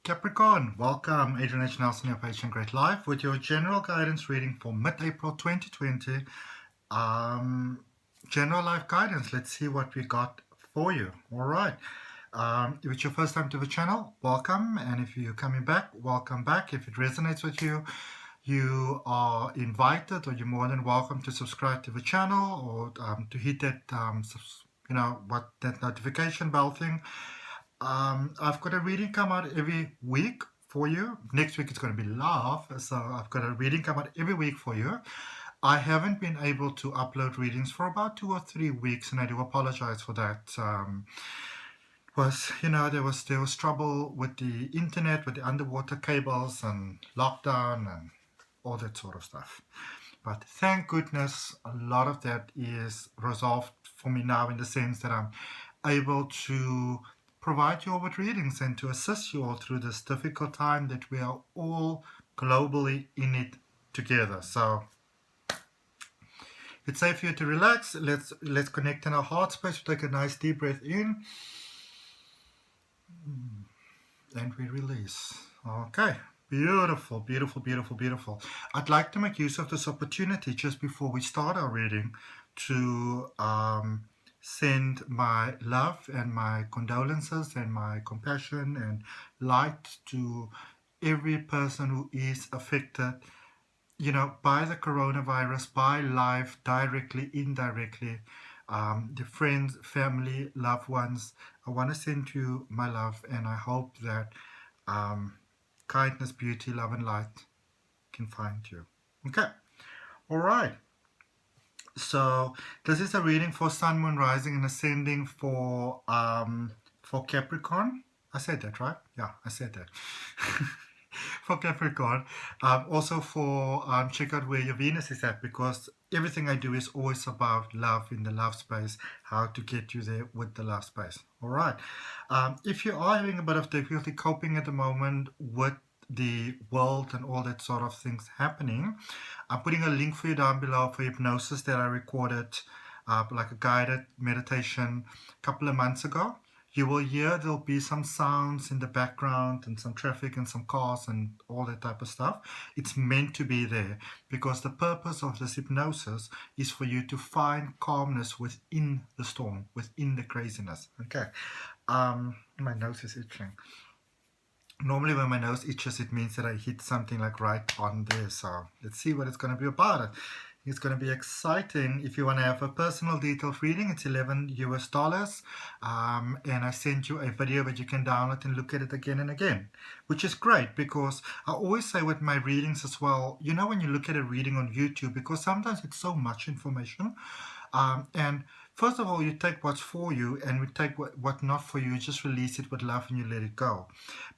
Capricorn, welcome. Adrian H. Nelson, your patient Great Life, with your general guidance reading for mid-April 2020. General life guidance. Let's see what we got for you. All right. If it's your first time to the channel, welcome. And if you're coming back, welcome back. If it resonates with you, you are invited, or you're more than welcome to subscribe to the channel, or to hit that, that notification bell thing. I've got a reading come out every week for you. Next week it's going to be love, so I've got a reading come out every week for you. I haven't been able to upload readings for about 2 or 3 weeks, and I do apologize for that. There was trouble with the internet, with the underwater cables and lockdown and all that sort of stuff. But thank goodness a lot of that is resolved for me now, in the sense that I'm able to provide you all with readings and to assist you all through this difficult time that we are all globally in it together. So it's safe for you to relax. Let's connect in our heart space. We take a nice deep breath in and we release. Okay. Beautiful, beautiful, beautiful, beautiful. I'd like to make use of this opportunity just before we start our reading to send my love and my condolences and my compassion and light to every person who is affected, by the coronavirus, by life, directly, indirectly, the friends, family, loved ones. I want to send you my love, and I hope that kindness, beauty, love, and light can find you. Okay. All right. So this is a reading for Sun, Moon, Rising, and Ascending for Capricorn. I said that, right? Yeah, I said that. For Capricorn. Also for check out where your Venus is at, because everything I do is always about love, in the love space, how to get you there with the love space. All right. If you are having a bit of difficulty coping at the moment with the world and all that sort of things happening, I'm putting a link for you down below for hypnosis that I recorded, like a guided meditation a couple of months ago. You will hear there'll be some sounds in the background and some traffic and some cars and all that type of stuff. It's meant to be there because the purpose of this hypnosis is for you to find calmness within the storm, within the craziness. Okay. My nose is itching. Normally when my nose itches, it means that I hit something like right on there. So let's see what it's going to be about. It's going to be exciting. If you want to have a personal detailed reading, it's $11 US. And I sent you a video that you can download and look at it again and again, which is great, because I always say with my readings as well, when you look at a reading on YouTube, because sometimes it's so much information, and first of all, you take what's for you, and we take what not for you. You just release it with love and you let it go.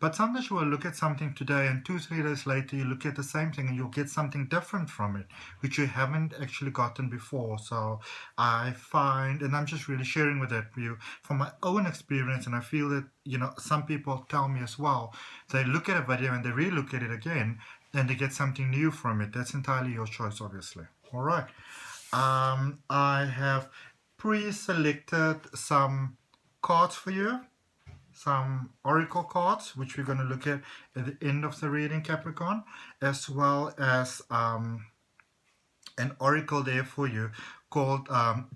But sometimes you will look at something today, and 2-3 days later you look at the same thing and you'll get something different from it, which you haven't actually gotten before. So I find, and I'm just really sharing with that with you from my own experience, and I feel that some people tell me as well, they look at a video and they re-look at it again and they get something new from it. That's entirely your choice, obviously. All right. I have pre-selected some cards for you, some oracle cards, which we're going to look at the end of the reading, Capricorn, as well as an oracle there for you called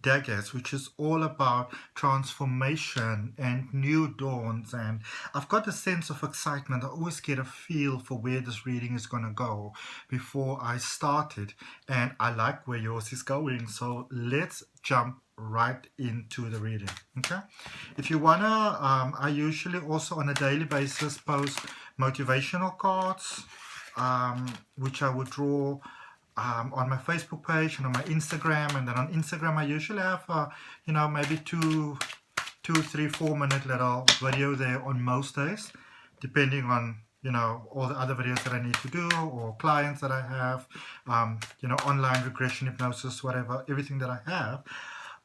Daggers, which is all about transformation and new dawns. And I've got a sense of excitement. I always get a feel for where this reading is going to go before I start it, and I like where yours is going. So let's jump right into the reading. Okay, if you wanna, I usually also on a daily basis post motivational cards, which I would draw on my Facebook page and on my Instagram. And then on Instagram I usually have maybe 2, 3, 4 minute little video there on most days, depending on all the other videos that I need to do, or clients that I have, online regression, hypnosis, whatever, everything that I have.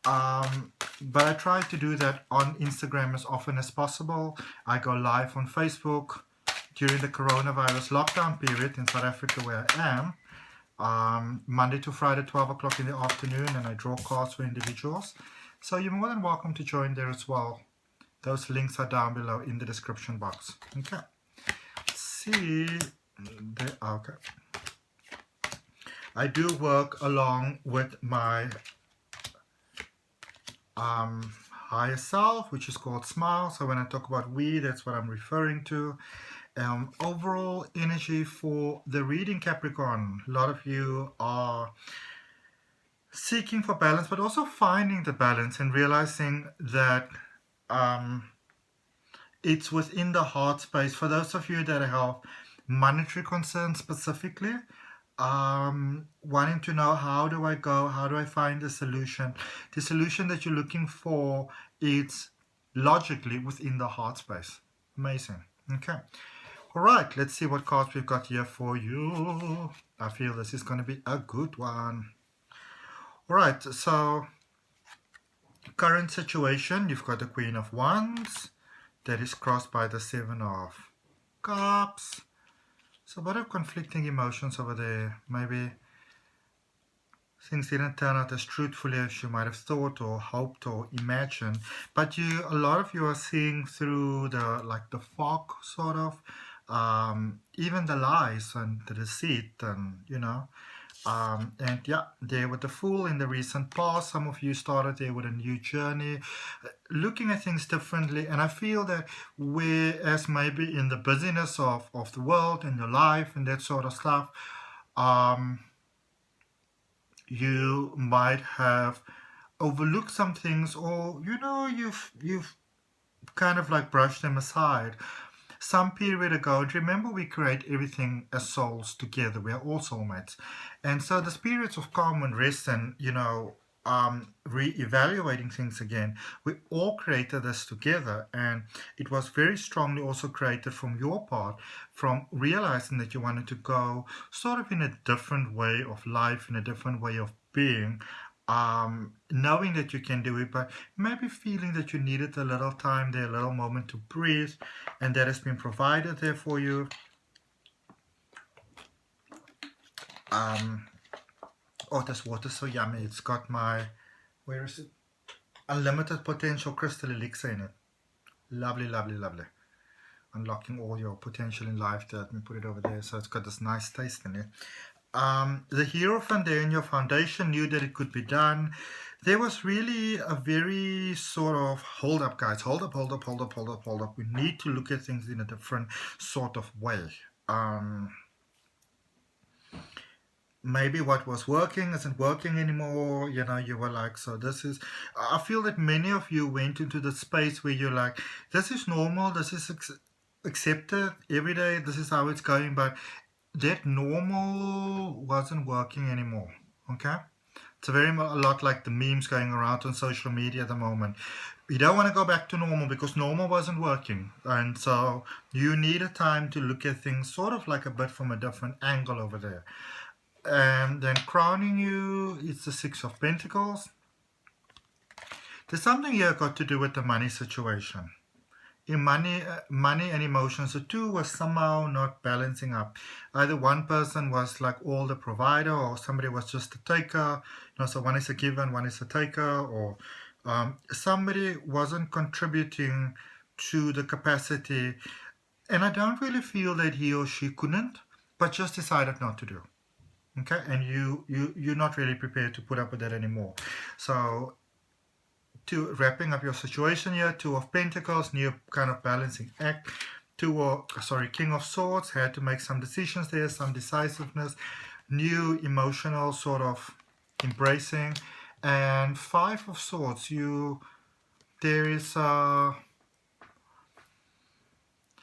But I try to do that on Instagram as often as possible. I go live on Facebook during the coronavirus lockdown period in South Africa, where I am, Monday to Friday, 12 o'clock in the afternoon, and I draw cards for individuals. So you're more than welcome to join there as well. Those links are down below in the description box. Okay. see okay. I do work along with my higher self, which is called Smile. So when I talk about we, that's what I'm referring to. Overall energy for the reading, Capricorn. A lot of you are seeking for balance, but also finding the balance and realizing that it's within the heart space. For those of you that have monetary concerns specifically, wanting to know, how do I go, how do I find the solution that you're looking for, it's logically within the heart space. Amazing. Okay, all right, let's see what cards we've got here for you. I feel this is going to be a good one. All right, so current situation, you've got the Queen of Wands that is crossed by the Seven of Cups. So a bit of conflicting emotions over there. Maybe things didn't turn out as truthfully as you might have thought or hoped or imagined. But a lot of you are seeing through the fog, sort of, even the lies and the deceit, and and yeah, there with the Fool in the recent past. Some of you started there with a new journey, looking at things differently. And I feel that whereas maybe in the busyness of the world and your life and that sort of stuff, you might have overlooked some things, or you've kind of like brushed them aside some period ago. And remember, we create everything as souls together. We are all soulmates. And so the spirits of calm and rest and, re-evaluating things again, we all created this together. And it was very strongly also created from your part, from realizing that you wanted to go sort of in a different way of life, in a different way of being. Knowing that you can do it, but maybe feeling that you needed a little time there, a little moment to breathe, and that has been provided there for you. Oh, this water's so yummy. It's got my, where is it? Unlimited potential crystal elixir in it. Lovely, lovely, lovely. Unlocking all your potential in life. Let me put it over there. So it's got this nice taste in it. The Hierophant there in your foundation knew that it could be done. There was really a very sort of hold up, guys. Hold up. We need to look at things in a different sort of way. Maybe what was working isn't working anymore. You were like, so this is, I feel that many of you went into the space where you're like, this is normal, this is accepted every day, this is how it's going, but that normal wasn't working anymore. Okay, it's a lot like the memes going around on social media at the moment. You don't want to go back to normal because normal wasn't working, and so you need a time to look at things sort of like a bit from a different angle over there. And then crowning you, it's the Six of Pentacles. There's something here got to do with the money situation. In money and emotions, the two was somehow not balancing up. Either one person was like all the provider, or somebody was just a taker. So one is a giver and one is a taker, or somebody wasn't contributing to the capacity. And I don't really feel that he or she couldn't, but just decided not to do. Okay, and you're not really prepared to put up with that anymore. So, wrapping up your situation here, Two of Pentacles, new kind of balancing act. King of Swords, had to make some decisions there, some decisiveness, new emotional sort of embracing. And Five of Swords, there is a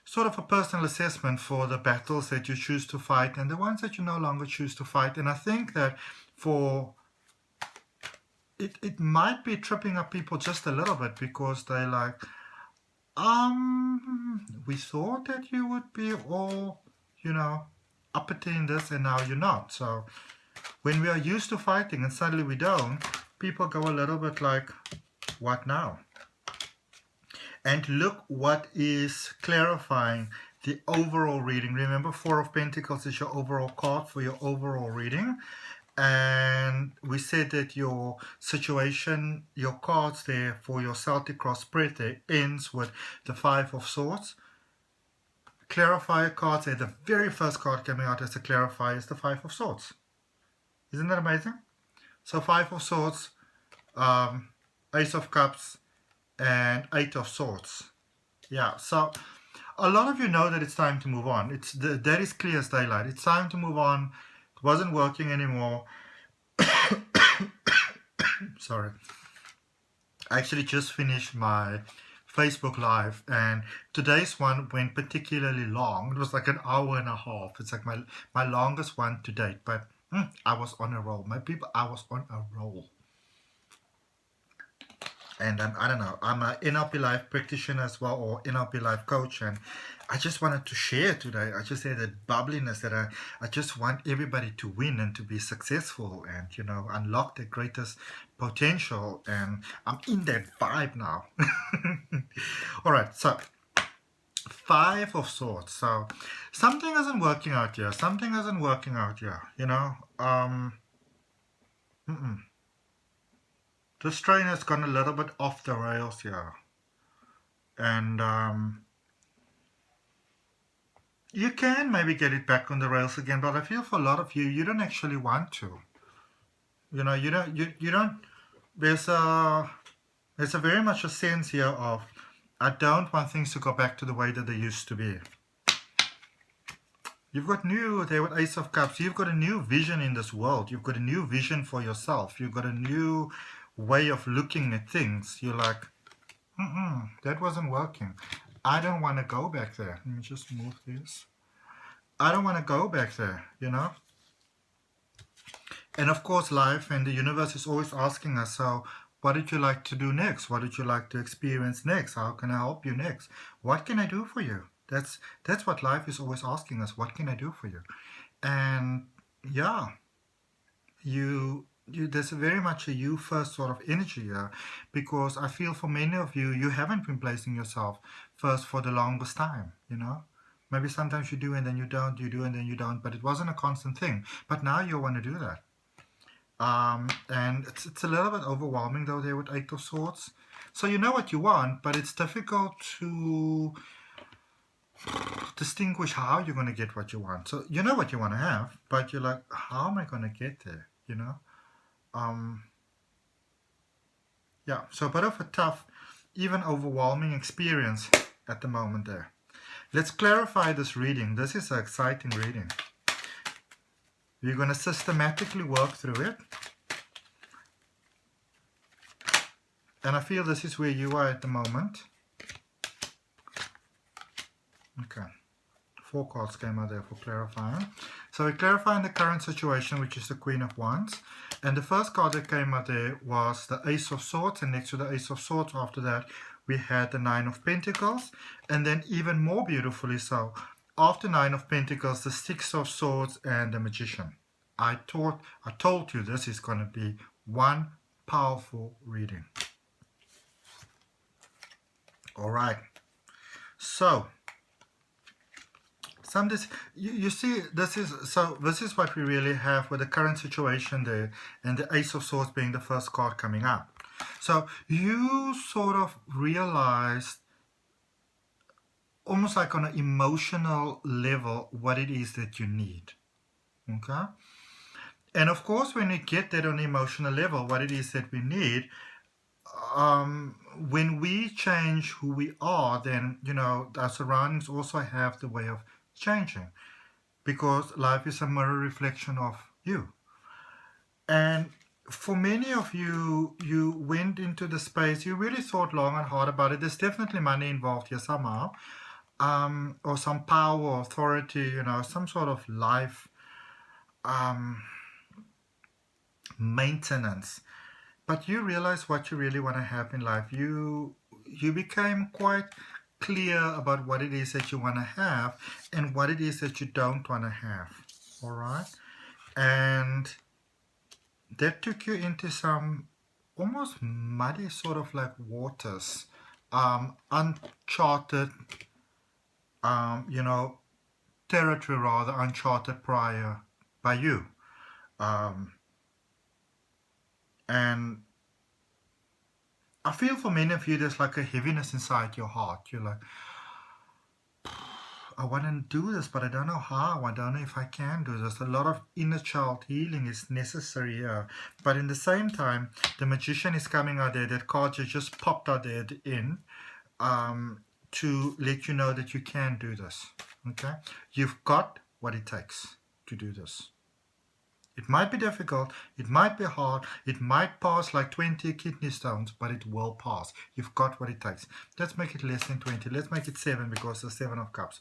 sort of a personal assessment for the battles that you choose to fight and the ones that you no longer choose to fight. And I think that it might be tripping up people just a little bit, because they're like, we thought that you would be all, uppity in this, and now you're not. So when we are used to fighting and suddenly we don't, people go a little bit like, what now? And look what is clarifying the overall reading. Remember, Four of Pentacles is your overall card for your overall reading. And we said that your situation, your cards there for your Celtic cross spread there ends with the Five of Swords. clarifier cards there. The very first card coming out as a clarifier is the Five of Swords. Isn't that amazing? So Five of Swords, Ace of Cups, and Eight of Swords. Yeah, so a lot of you know that it's time to move on. That is clear as daylight. It's time to move on. It wasn't working anymore. Sorry. I actually just finished my Facebook Live, and today's one went particularly long. It was like an hour and a half. It's like my longest one to date, but I was on a roll. My people, I was on a roll. And I don't know, I'm an NLP Life practitioner as well, or NLP Life coach, and I just wanted to share today. I just had that bubbliness that I just want everybody to win and to be successful and, you know, unlock their greatest potential, and I'm in that vibe now. All right, so Five of Swords. So something isn't working out here. Something isn't working out here, you know. This train has gone a little bit off the rails here. And you can maybe get it back on the rails again, but I feel for a lot of you, you don't actually want to. You know, you don't, there's a very much a sense here of, I don't want things to go back to the way that they used to be. You've got there with Ace of Cups, you've got a new vision in this world. You've got a new vision for yourself. You've got a new way of looking at things. You're like, that wasn't working. I don't want to go back there. Let me just move this. I don't want to go back there, you know. And of course, life and the universe is always asking us, so what did you like to do next? What did you like to experience next? How can I help you next? What can I do for you? That's what life is always asking us. What can I do for you? And yeah, there's very much a you first sort of energy here, because I feel for many of you, you haven't been placing yourself first for the longest time, you know. Maybe sometimes you do and then you don't, you do and then you don't, but it wasn't a constant thing. But now you want to do that. And it's a little bit overwhelming though there with Eight of Swords. So you know what you want, but it's difficult to distinguish how you're going to get what you want. So you know what you want to have, but you're like, how am I going to get there, you know? Yeah, so a bit of a tough, even overwhelming experience at the moment there. Let's clarify this reading. This is an exciting reading. We're going to systematically work through it. And I feel this is where you are at the moment. Okay. 4 cards came out there for clarifying. So we're clarifying the current situation, which is the Queen of Wands. And the first card that came out there was the Ace of Swords. And next to the Ace of Swords, after that, we had the Nine of Pentacles. And then even more beautifully so, after Nine of Pentacles, the Six of Swords and the Magician. I told you this is going to be one powerful reading. All right. So you see, this is what we really have with the current situation there, and the Ace of Swords being the first card coming up. So you sort of realized, almost like on an emotional level, what it is that you need. Okay? And of course, when we get that on an emotional level, what it is that we need, when we change who we are, then, you know, our surroundings also have the way of changing, because life is a mirror reflection of you. And for many of you, you went into the space, you really thought long and hard about it. There's definitely money involved here somehow, or some power or authority, you know, some sort of life maintenance. But you realize what you really want to have in life. You became quite clear about what it is that you want to have and what it is that you don't want to have. All right? And that took you into some almost muddy sort of like waters, uncharted, you know, territory rather, uncharted prior by you. And I feel for many of you, there's like a heaviness inside your heart. You're like, I want to do this, but I don't know how. I don't know if I can do this. A lot of inner child healing is necessary here. But in the same time, the Magician is coming out there. That card just popped out there at the end, to let you know that you can do this. Okay? You've got what it takes to do this. It might be difficult, it might be hard, it might pass like 20 kidney stones, but it will pass. You've got what it takes. Let's make it less than 20. Let's make it 7, because the 7 of Cups,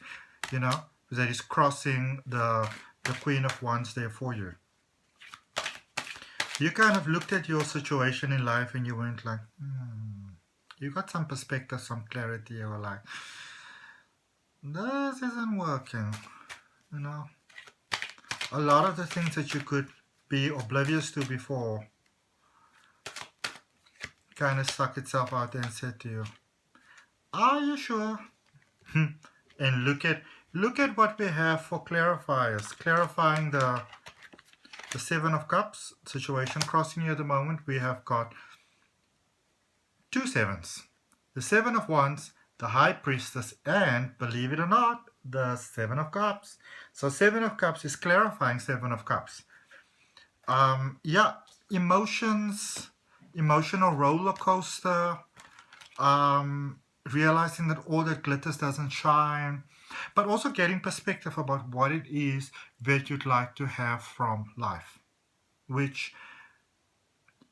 you know, that is crossing the Queen of Wands there for you. You kind of looked at your situation in life and you went like, you got some perspective, some clarity. You were like, this isn't working, you know. A lot of the things that you could be oblivious to before kind of stuck itself out there and said to you, are you sure? And look at what we have for clarifiers. Clarifying the 7 of Cups situation crossing you at the moment. We have got 2 7s. The 7 of Wands, the High Priestess, and believe it or not, the 7 of Cups. So 7 of Cups is clarifying 7 of Cups. Yeah, emotions, emotional roller coaster, realizing that all that glitters doesn't shine, but also getting perspective about what it is that you'd like to have from life, which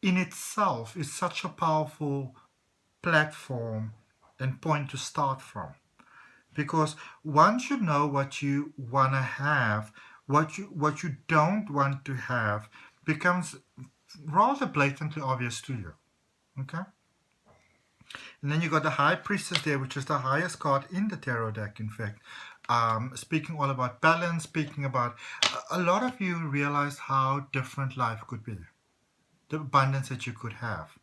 in itself is such a powerful platform and point to start from. Because once you know what you want to have, what you don't want to have becomes rather blatantly obvious to you. Okay? And then you got the High Priestess there, which is the highest card in the tarot deck, in fact. Speaking all about balance, speaking about a lot of you realized how different life could be, the abundance that you could have.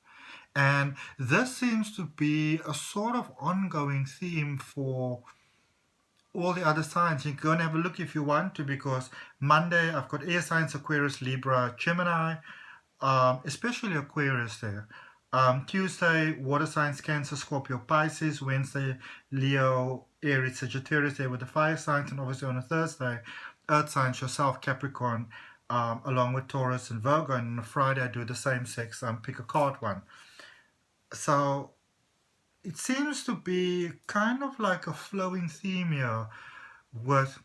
And this seems to be a sort of ongoing theme for all the other signs. You can go and have a look if you want to, because Monday I've got air signs, Aquarius, Libra, Gemini, especially Aquarius there. Tuesday, water signs, Cancer, Scorpio, Pisces. Wednesday, Leo, Aries, Sagittarius there with the fire signs. And obviously on a Thursday, earth signs, yourself, Capricorn, along with Taurus and Virgo. And on a Friday I do the same 6, pick a card one. So it seems to be kind of like a flowing theme here with,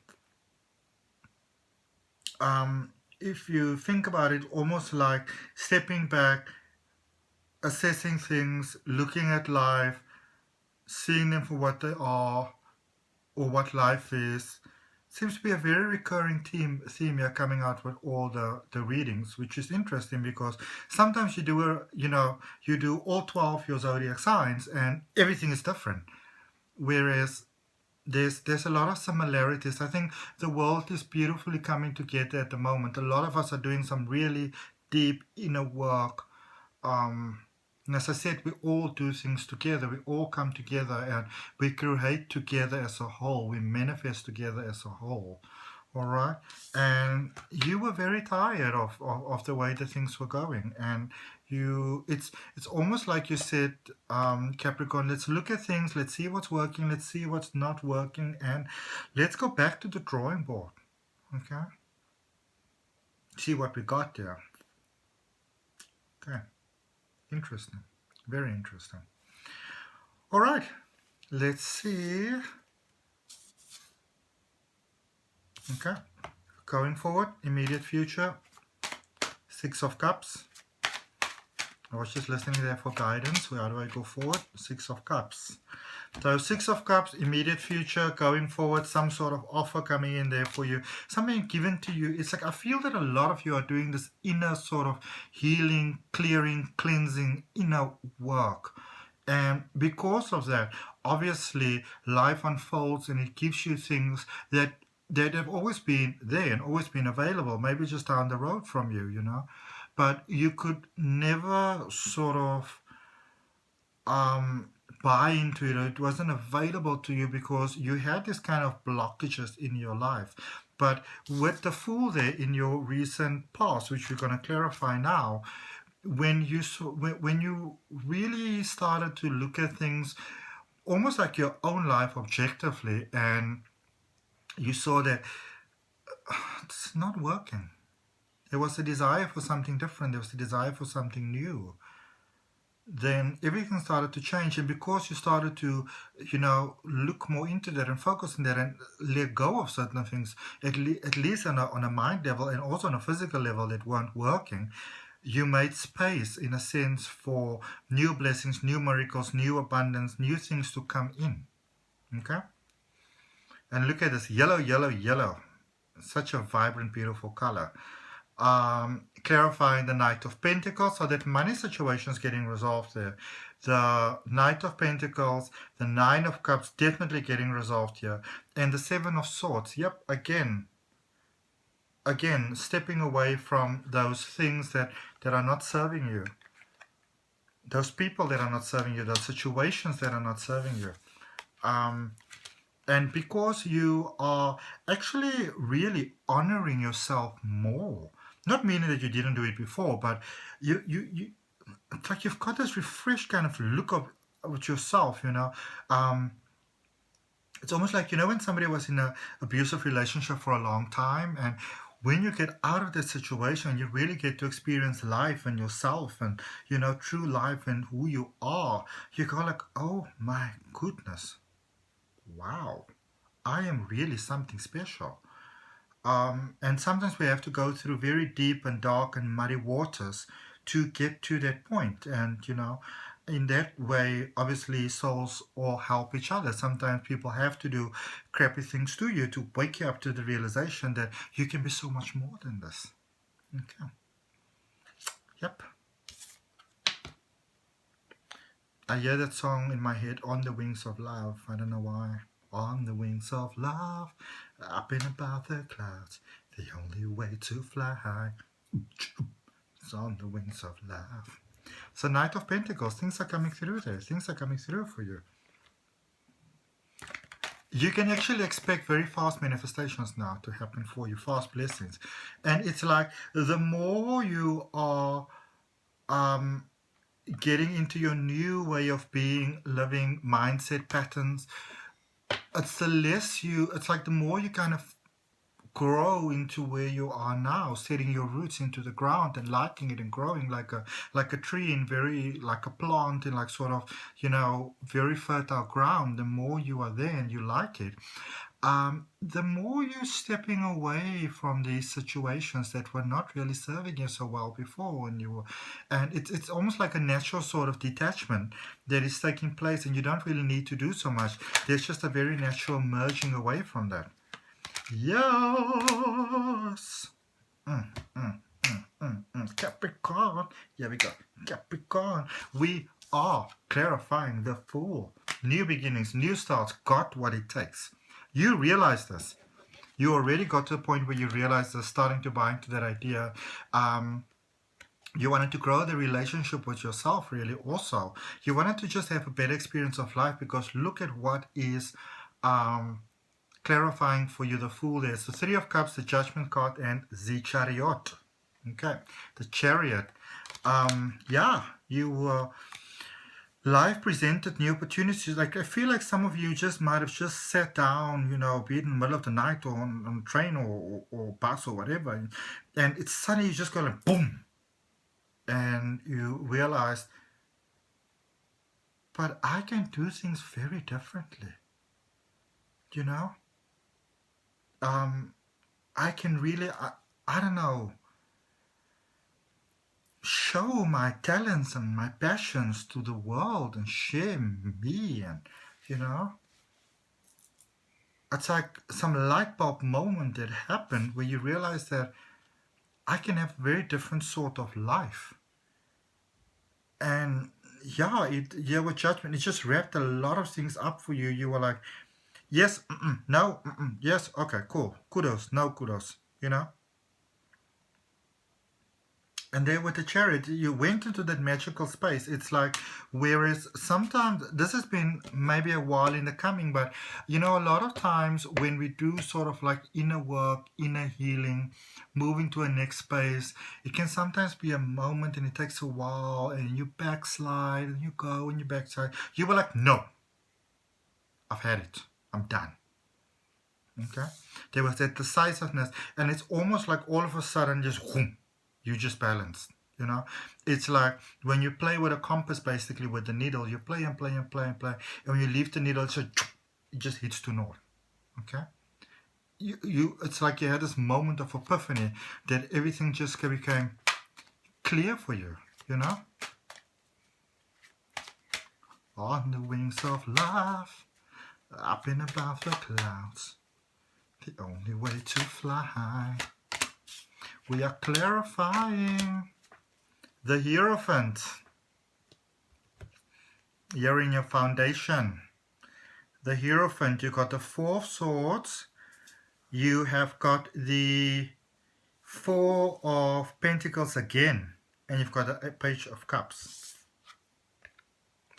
if you think about it, almost like stepping back, assessing things, looking at life, seeing them for what they are or what life is. Seems to be a very recurring theme here coming out with all the readings, which is interesting, because sometimes you do all 12 your zodiac signs and everything is different, whereas there's a lot of similarities. I think the world is beautifully coming together at the moment. A lot of us are doing some really deep inner work. And as I said, we all do things together. We all come together and we create together as a whole. We manifest together as a whole. All right? And you were very tired of the way the things were going. And it's almost like you said, Capricorn, let's look at things. Let's see what's working. Let's see what's not working. And let's go back to the drawing board. Okay? See what we got there. Okay. Interesting. Very interesting. All right. Let's see. Okay. Going forward, immediate future. 6 of Cups. I was just listening there for guidance. How do I go forward? 6 of Cups. So 6 of Cups, immediate future, going forward, some sort of offer coming in there for you, something given to you. It's like I feel that a lot of you are doing this inner sort of healing, clearing, cleansing, inner work. And because of that, obviously, life unfolds and it gives you things that have always been there and always been available, maybe just down the road from you, you know. But you could never sort of buy into it. It wasn't available to you because you had this kind of blockages in your life. But with the Fool there in your recent past, which we're going to clarify now, when you really started to look at things almost like your own life objectively and you saw that it's not working. There was a desire for something different. There was a desire for something new. Then everything started to change, and because you started to, look more into that and focus on that and let go of certain things, at least on a mind level and also on a physical level that weren't working, you made space, in a sense, for new blessings, new miracles, new abundance, new things to come in. Okay? And look at this yellow, yellow, yellow. Such a vibrant, beautiful color. Clarifying the Knight of Pentacles, so that money situation is getting resolved there. The Knight of Pentacles, the Nine of Cups, definitely getting resolved here. And the Seven of Swords, yep, again, stepping away from those things that are not serving you. Those people that are not serving you, those situations that are not serving you. And because you are actually really honoring yourself more, not meaning that you didn't do it before, but you it's like you've got this refreshed kind of look of yourself, It's almost like, when somebody was in an abusive relationship for a long time, and when you get out of that situation, you really get to experience life and yourself and, true life and who you are. You go like, oh my goodness. Wow, I am really something special. And sometimes we have to go through very deep and dark and muddy waters to get to that point. And, in that way, obviously, souls all help each other. Sometimes people have to do crappy things to you to wake you up to the realization that you can be so much more than this. Okay. Yep. I hear that song in my head, On the Wings of Love. I don't know why. On the wings of love, up and above the clouds, the only way to fly high. It's on the wings of love. So Knight of Pentacles, things are coming through there. Things are coming through for you. You can actually expect very fast manifestations now to happen for you, fast blessings. And it's like the more you are getting into your new way of being, living, mindset patterns, it's like the more you kind of grow into where you are now, setting your roots into the ground and liking it and growing like a tree in like a plant in like sort of, very fertile ground. The more you are there and you like it, the more you're stepping away from these situations that were not really serving you so well before, and it's almost like a natural sort of detachment that is taking place, and you don't really need to do so much. There's just a very natural merging away from that. Yes. Capricorn. Here we go. Capricorn. We are clarifying the Fool. New beginnings, new starts. Got what it takes. You realize this. You already got to a point where you realize this, starting to buy into that idea. You wanted to grow the relationship with yourself, really, also. You wanted to just have a better experience of life, because look at what is clarifying for you the Fool. There's the Three of Cups, the Judgment card, and the Chariot. Okay, the Chariot. Life presented new opportunities. Like, I feel like some of you just might have just sat down, be it in the middle of the night or on a train or bus or whatever, and it's suddenly you just go like boom, and you realize, but I can do things very differently. I can really, I don't know, show my talents and my passions to the world and share me, and it's like some light bulb moment that happened where you realize that I can have a very different sort of life. And with Judgment, it just wrapped a lot of things up for you. You were like, yes, no, yes, okay, cool, kudos, no kudos, And then with the Chariot, you went into that magical space. It's like, whereas sometimes, this has been maybe a while in the coming, but a lot of times when we do sort of like inner work, inner healing, moving to a next space, it can sometimes be a moment and it takes a while, and you backslide and you go and you backslide. You were like, no, I've had it. I'm done. Okay, there was that decisiveness, and it's almost like all of a sudden, just whoom, you just balanced. You know, it's like when you play with a compass, basically with the needle, you play and play and play and play, and when you leave the needle, it just hits to north. Okay, it's like you had this moment of epiphany that everything just became clear for you. You know, on the wings of love, up and above the clouds. The only way to fly. We are clarifying the Hierophant. You're in your foundation. The Hierophant, you got the Four of Swords. You have got the Four of Pentacles again. And you've got a Page of Cups.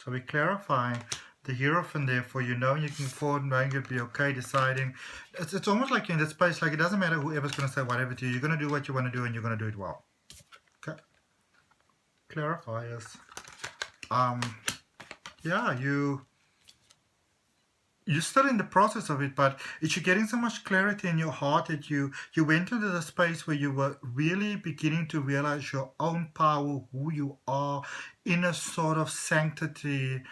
So we're clarifying the Hierophant there for you, knowing you can forward, knowing you'll be okay, deciding. It's almost like you're in that space, like it doesn't matter whoever's going to say whatever to you, you're going to do what you want to do and you're going to do it well. Okay. Clarifiers. Yeah, you're still in the process of it, but it's you're getting so much clarity in your heart that you went into the space where you were really beginning to realize your own power, who you are, in a sort of sanctity.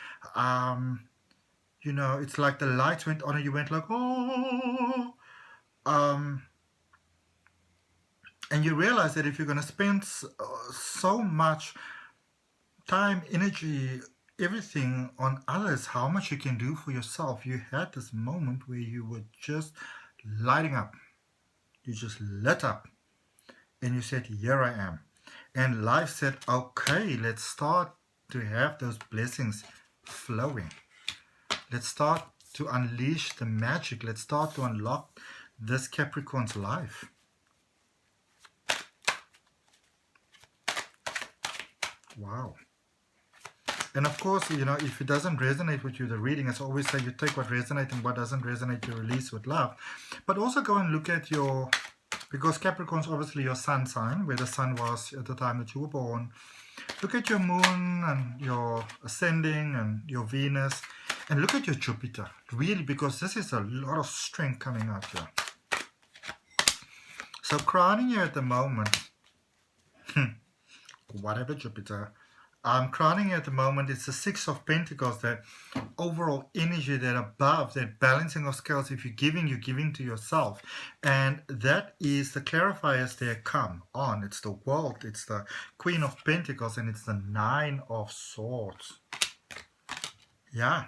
You know, it's like the lights went on and you went like, oh. And you realize that if you're going to spend so much time, energy, everything on others, how much you can do for yourself. You had this moment where you were just lighting up. You just lit up. And you said, here I am. And life said, okay, let's start to have those blessings flowing. Let's start to unleash the magic. Let's start to unlock this Capricorn's life. Wow. And of course, you know, if it doesn't resonate with you, the reading, as I always say, you take what resonates and what doesn't resonate, you release with love. But also go and look at your, because Capricorn's obviously your sun sign, where the sun was at the time that you were born. Look at your moon and your ascending and your Venus. And look at your Jupiter, really, because this is a lot of strength coming out here. So crowning you at the moment, whatever Jupiter, crowning you at the moment, it's the Six of Pentacles, that overall energy, that above, that balancing of scales. If you're giving to yourself. And that is the clarifiers there come on. It's the World, it's the Queen of Pentacles, and it's the Nine of Swords. Yeah.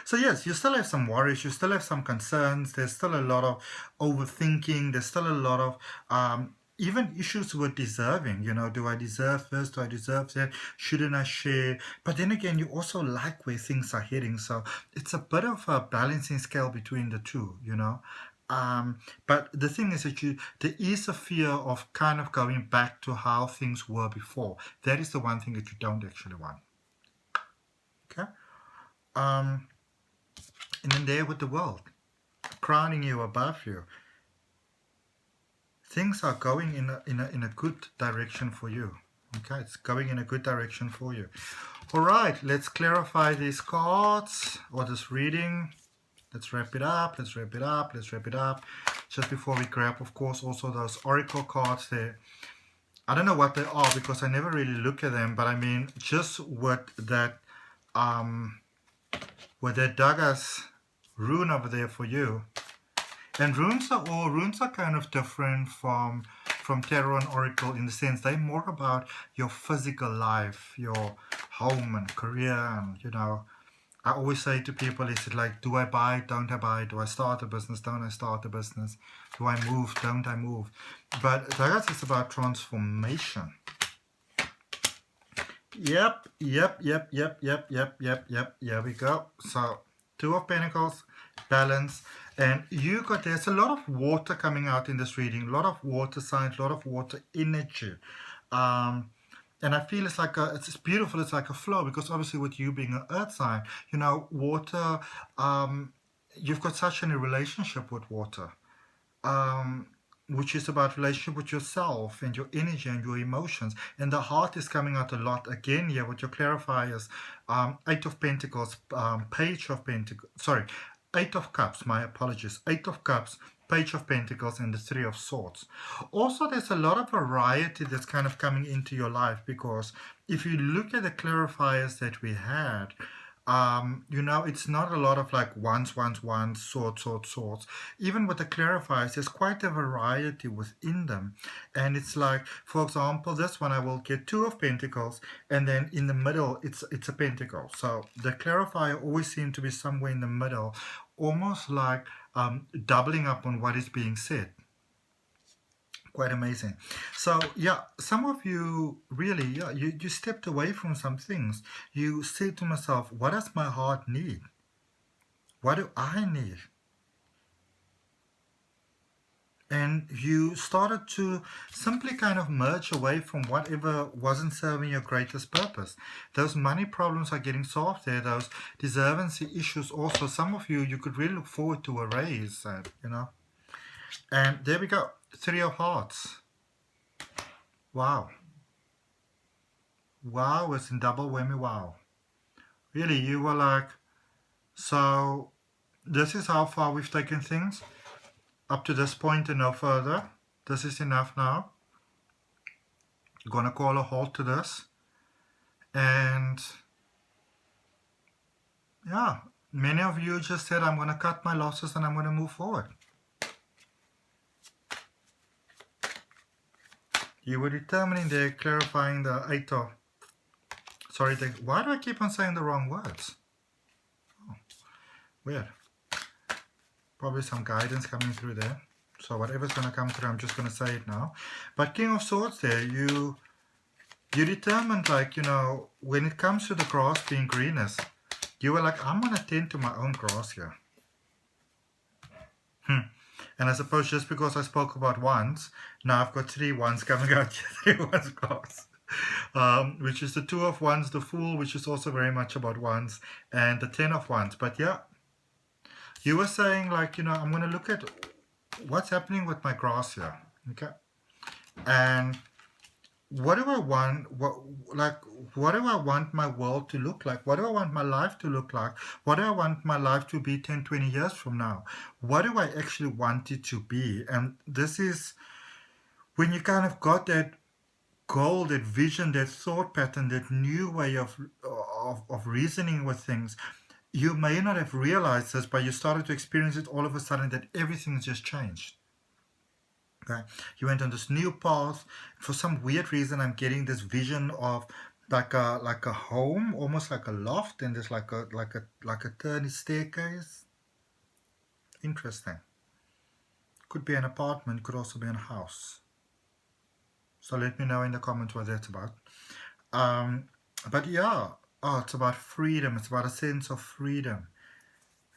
So yes, you still have some worries, you still have some concerns, there's still a lot of overthinking, there's still a lot of even issues with deserving. You know, do I deserve this, do I deserve that, shouldn't I share? But then again, you also like where things are heading, so it's a bit of a balancing scale between the two, you know. But the thing is that there is a fear of kind of going back to how things were before. That is the one thing that you don't actually want. Okay. And then there with the World, crowning you, above you. Things are going in a good direction for you. Okay, it's going in a good direction for you. All right, let's clarify these cards or this reading. Let's wrap it up. Let's wrap it up. Let's wrap it up. Just before we grab, of course, also those oracle cards there. I don't know what they are because I never really look at them. But I mean, just with that Dagger's rune over there for you. And runes are kind of different from tarot and oracle, in the sense they're more about your physical life, your home and career. And you know, I always say to people, is it like, do I buy, don't I buy, do I start a business, don't I start a business, do I move, don't I move? But that is about transformation. Yep. Here we go. So Two of Pentacles, balance, and there's a lot of water coming out in this reading, a lot of water signs, a lot of water energy. And I feel it's like it's beautiful, it's like a flow, because obviously with you being an earth sign, you know, water, you've got such a relationship with water, which is about relationship with yourself and your energy and your emotions. And the heart is coming out a lot again here with your clarifiers. Eight of Pentacles, Page of Pentacles, sorry, Eight of Cups, my apologies. Eight of Cups, Page of Pentacles, and the Three of Swords. Also, there's a lot of variety that's kind of coming into your life, because if you look at the clarifiers that we had, it's not a lot of like wands, swords. Even with the clarifiers, there's quite a variety within them. And it's like, for example, this one I will get Two of Pentacles, and then in the middle it's a pentacle. So the clarifier always seems to be somewhere in the middle, almost like doubling up on what is being said. Quite amazing. So yeah, some of you really, you stepped away from some things. You said to myself, what does my heart need? What do I need? And you started to simply kind of merge away from whatever wasn't serving your greatest purpose. Those money problems are getting solved there. Those deservancy issues also. Some of you, you could really look forward to a raise, And there we go. Three of Hearts. Wow. Wow is in double whammy wow. Really, you were like, so this is how far we've taken things. Up to this point and no further. This is enough now. I'm going to call a halt to this. And yeah, many of you just said, I'm going to cut my losses and I'm going to move forward. You were determining there, clarifying the eight of... Sorry, why do I keep on saying the wrong words? Oh, weird. Probably some guidance coming through there. So whatever's going to come through, I'm just going to say it now. But King of Swords there, you determined, like, when it comes to the grass being greenest, you were like, I'm going to tend to my own grass here. And I suppose just because I spoke about wands, now I've got 3 wands coming out here, 3 wands cards. Which is the Two of Wands, the Fool, which is also very much about wands, and the 10 of Wands. But yeah, you were saying, like, I'm going to look at what's happening with my grass here. Okay. And what do I want? What do I want my world to look like? What do I want my life to look like? What do I want my life to be 10, 20 years from now? What do I actually want it to be? And this is when you kind of got that goal, that vision, that thought pattern, that new way of reasoning with things. You may not have realized this, but you started to experience it all of a sudden, that everything's just changed. Okay, you went on this new path. For some weird reason, I'm getting this vision of like a home, almost like a loft, and there's like a turny staircase. Interesting. Could be an apartment, could also be a house. So let me know in the comments what that's about. But yeah, it's about freedom. It's about a sense of freedom.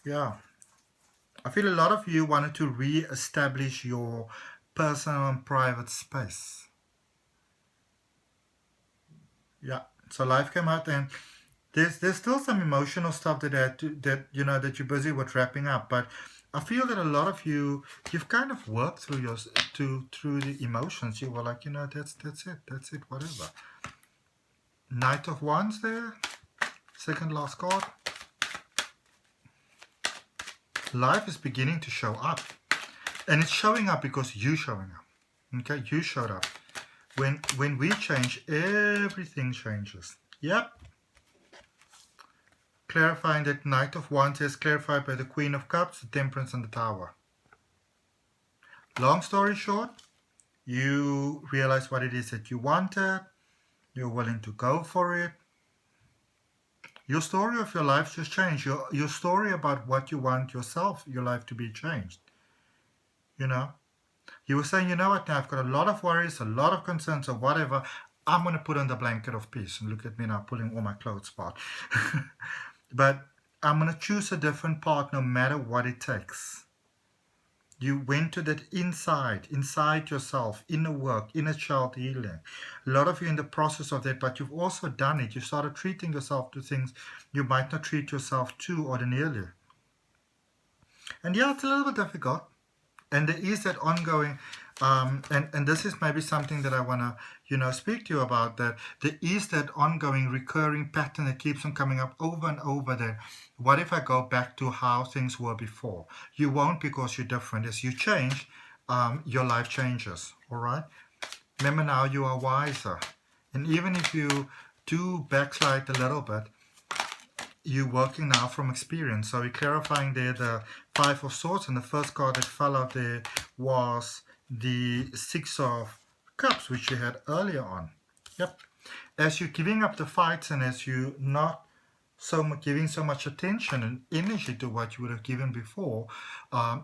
Yeah, I feel a lot of you wanted to re-establish your personal and private space. Yeah, so life came out, and there's still some emotional stuff that you're busy with wrapping up. But I feel that a lot of you've kind of worked through through the emotions. You were like, that's it, whatever. Knight of Wands there, second last card. Life is beginning to show up. And it's showing up because you're showing up. Okay, you showed up. When we change, everything changes. Yep. Clarifying that Knight of Wands is clarified by the Queen of Cups, the Temperance, and the Tower. Long story short, you realize what it is that you wanted. You're willing to go for it. Your story of your life just changed. Your story about what you want yourself, your life to be changed. You were saying, what, now I've got a lot of worries, a lot of concerns, or whatever. I'm going to put on the blanket of peace. And look at me now, pulling all my clothes apart. But I'm going to choose a different path no matter what it takes. You went to that inside yourself, inner work, inner child healing. A lot of you in the process of that, but you've also done it. You started treating yourself to things you might not treat yourself to ordinarily. And yeah, it's a little bit difficult. And there is that ongoing, and this is maybe something that I want to, speak to you about, that there is that ongoing recurring pattern that keeps on coming up over and over, that what if I go back to how things were before? You won't, because you're different. As you change, your life changes, all right? Remember, now you are wiser. And even if you do backslide a little bit, you're working now from experience. So we're clarifying there the Five of Swords, and the first card that fell out there was the Six of Cups, which you had earlier on. Yep. As you're giving up the fights, and as you're not giving so much attention and energy to what you would have given before,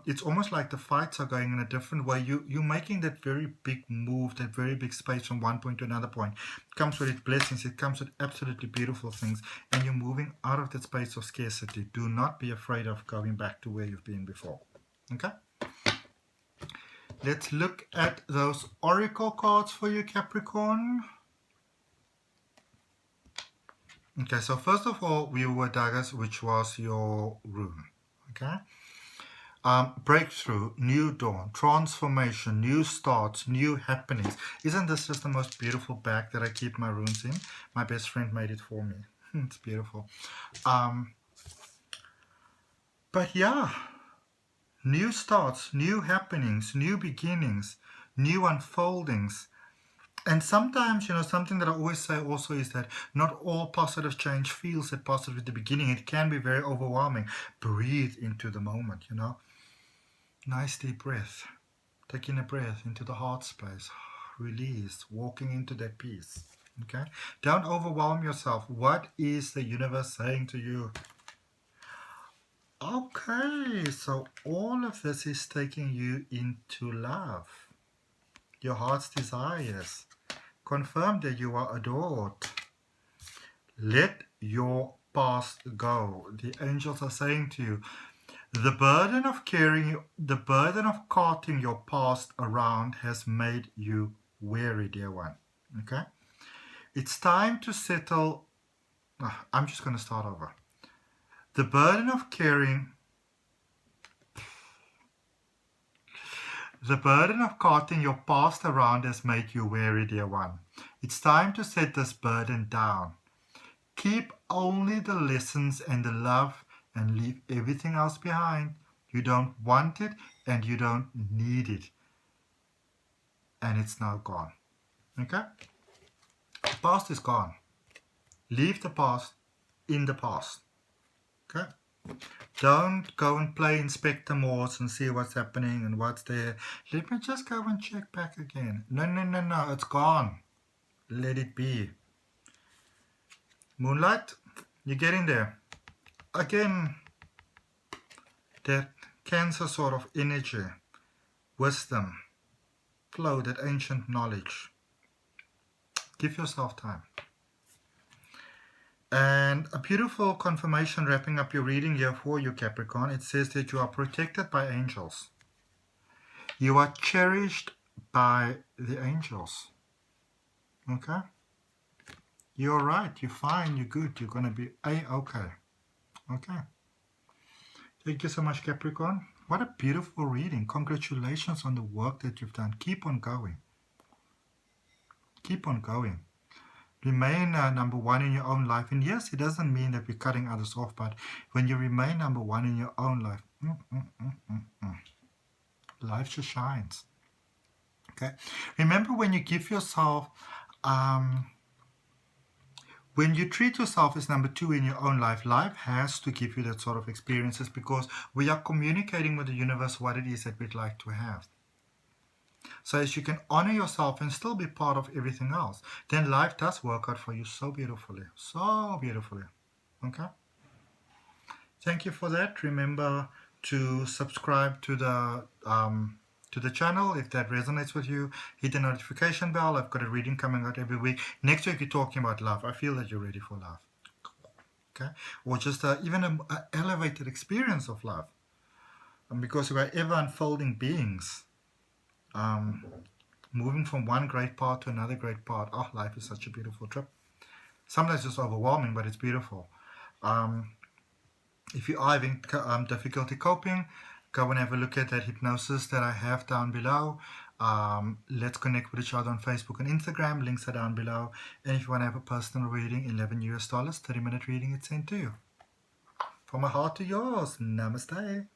it's almost like the fights are going in a different way. You're making that very big move, that very big space from one point to another point. It comes with its blessings, it comes with absolutely beautiful things, and you're moving out of that space of scarcity. Do not be afraid of going back to where you've been before. Okay? Let's look at those oracle cards for you, Capricorn. Okay, so first of all, we were daggers, which was your rune. Okay, breakthrough, new dawn, transformation, new starts, new happenings. Isn't this just the most beautiful bag that I keep my runes in? My best friend made it for me. It's beautiful. But yeah, new starts, new happenings, new beginnings, new unfoldings. And sometimes, something that I always say also is that not all positive change feels that positive at the beginning. It can be very overwhelming. Breathe into the moment, Nice deep breath. Taking a breath into the heart space. Release. Walking into that peace. Okay? Don't overwhelm yourself. What is the universe saying to you? Okay, so all of this is taking you into love. Your heart's desires. Confirm that you are adored. Let your past go. The angels are saying to you, the burden of carting your past around has made you weary, dear one. Okay? It's time to settle. I'm just going to start over. The burden of carting your past around has made you weary, dear one. It's time to set this burden down. Keep only the lessons and the love, and leave everything else behind. You don't want it and you don't need it. And it's now gone. Okay? The past is gone. Leave the past in the past. Okay? Don't go and play Inspector Morse and see what's happening and what's there. Let me just go and check back again. No. It's gone. Let it be. Moonlight, you're getting there. Again, that Cancer sort of energy, wisdom, flow, that ancient knowledge. Give yourself time. And a beautiful confirmation wrapping up your reading here for you, Capricorn. It says that you are protected by angels. You are cherished by the angels. Okay? You're right. You're fine. You're good. You're going to be A-okay. Okay. Thank you so much, Capricorn. What a beautiful reading. Congratulations on the work that you've done. Keep on going. Keep on going. Remain number one in your own life. And yes, it doesn't mean that we're cutting others off, but when you remain number one in your own life, life just shines. Okay. Remember, when you give yourself, when you treat yourself as number two in your own life, life has to give you that sort of experiences, because we are communicating with the universe what it is that we'd like to have. So as you can honor yourself and still be part of everything else, then life does work out for you so beautifully. So beautifully. Okay? Thank you for that. Remember to subscribe to the channel if that resonates with you. Hit the notification bell. I've got a reading coming out every week. Next week we're talking about love. I feel that you're ready for love. Okay? Or just even an elevated experience of love. Because we are ever unfolding beings. Moving from one great part to another great part. Oh, life is such a beautiful trip. Sometimes it's overwhelming, but it's beautiful. If you are having difficulty coping, go and have a look at that hypnosis that I have down below. Let's connect with each other on Facebook and Instagram. Links are down below. And if you want to have a personal reading, $11 US, 30-minute reading, it's sent to you. From my heart to yours. Namaste.